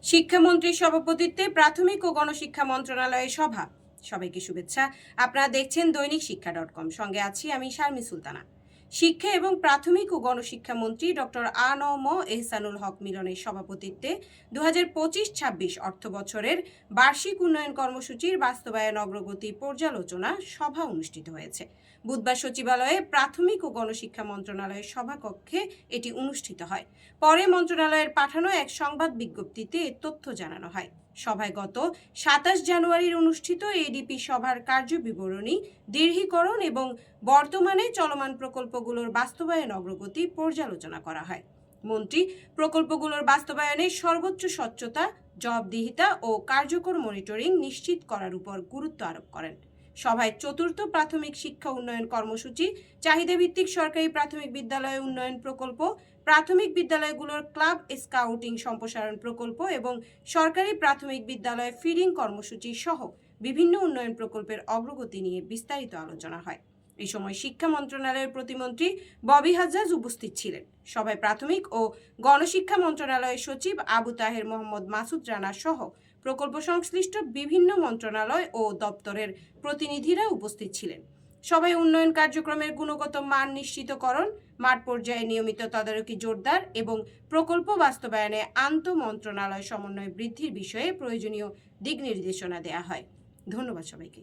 শিক্ষামন্ত্রীর সভাপতিত্বে প্রাথমিক ও গণশিক্ষা মন্ত্রণালয়ের সভা। সবাইকে শুভেচ্ছা। আপনারা দেখছেন দৈনিক শিক্ষা.com। সঙ্গে আছি আমি শারমি সুলতানা। শিক্ষা এবং প্রাথমিক ও গণশিক্ষা মন্ত্রী ডক্টর আ.ন.ম এহসানুল হক মিলনের সভাপতিত্বে 2025-26 অর্থ বছরের বার্ষিক উন্নয়ন কর্মসূচির বাস্তবায়ন অগ্রগতি পর্যালোচনা সভা অনুষ্ঠিত হয়েছে। বুধবার সচিবালয়ে প্রাথমিক ও গণশিক্ষা মন্ত্রণালয়ের সভাকক্ষে এটি অনুষ্ঠিত হয়। পরে মন্ত্রণালয়ের পাঠানো এক সংবাদ বিজ্ঞপ্তিতে এ তথ্য জানানো হয়। সভায় গত 27 জানুয়ারির অনুষ্ঠিত এডিপি সভার কার্যবিবরণী, দীর্ঘীকরণ এবং বর্তমানে চলমান প্রকল্পগুলোর বাস্তবায়ন অগ্রগতি পর্যালোচনা করা হয়। মন্ত্রী প্রকল্পগুলোর বাস্তবায়নে সর্বোচ্চ স্বচ্ছতা, জবাবদিহিতা ও কার্যকর মনিটরিং নিশ্চিত করার উপর গুরুত্ব আরোপ করেন। সভায় চতুর্থ প্রাথমিক শিক্ষা উন্নয়ন কর্মসূচি, চাহিদাভিত্তিক সরকারি প্রাথমিক বিদ্যালয় উন্নয়ন প্রকল্প, প্রাথমিক বিদ্যালয়গুলোর ক্লাব স্কাউটিং সম্প্রসারণ প্রকল্প এবং সরকারি প্রাথমিক বিদ্যালয় ফিডিং কর্মসূচি সহ বিভিন্ন উন্নয়ন প্রকল্পের অগ্রগতি নিয়ে বিস্তারিত আলোচনা হয়। এই সময় শিক্ষা মন্ত্রণালয়ের প্রতিমন্ত্রী ববি হাজ্জাজ উপস্থিত ছিলেন। সভায় প্রাথমিক ও গণশিক্ষা মন্ত্রণালয়ের সচিব আবু তাহের মোহাম্মদ মাসুদ রানা সহ প্রকল্প সংশ্লিষ্ট বিভিন্ন মন্ত্রণালয় ও দপ্তরের প্রতিনিধিরা উপস্থিত ছিলেন। সভায় উন্নয়ন কার্যক্রমের গুণগত মান নিশ্চিতকরণ, মাঠ পর্যায়ে নিয়মিত তদারকি জোরদার এবং প্রকল্প বাস্তবায়নে আন্তঃমন্ত্রণালয় সমন্বয় বৃদ্ধির বিষয়ে প্রয়োজনীয় দিক নির্দেশনা দেওয়া হয়। ধন্যবাদ সবাইকে।